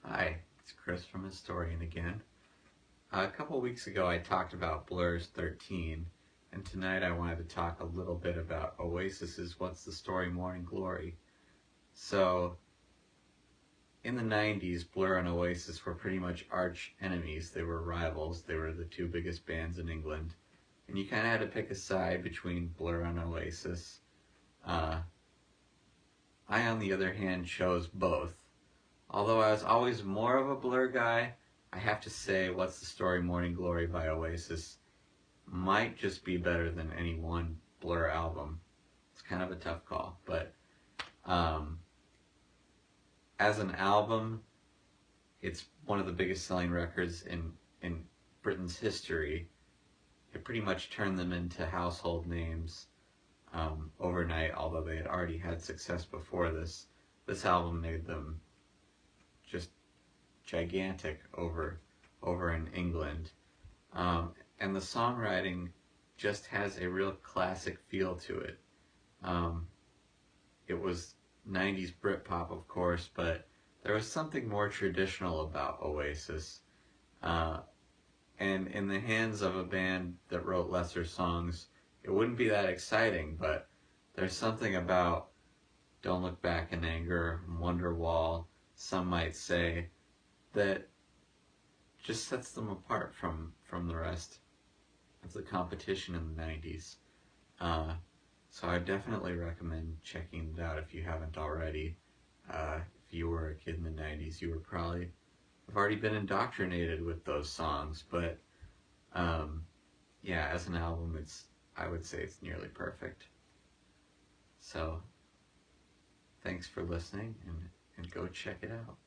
Hi, it's Chris from Historian again. A couple weeks ago I talked about Blur's 13, and tonight I wanted to talk a little bit about Oasis's What's the Story Morning Glory. So, in the 90s, Blur and Oasis were pretty much arch enemies. They were rivals. They were the two biggest bands in England. And you kind of had to pick a side between Blur and Oasis. I, on the other hand, chose both. Although I was always more of a Blur guy, I have to say What's the Story Morning Glory by Oasis might just be better than any one Blur album. It's kind of a tough call, but as an album, it's one of the biggest selling records in Britain's history. It pretty much turned them into household names overnight, although they had already had success before this. This album made them just gigantic over in England. And the songwriting just has a real classic feel to it. It was 90s Britpop, of course, but there was something more traditional about Oasis. And in the hands of a band that wrote lesser songs, it wouldn't be that exciting, but there's something about Don't Look Back in Anger, Wonderwall, some might say, that just sets them apart from the rest of the competition in the 90s. So I definitely recommend checking it out if you haven't already. If you were a kid in the 90s, you were probably have already been indoctrinated with those songs, but yeah, as an album, I would say it's nearly perfect. So thanks for listening, and go check it out.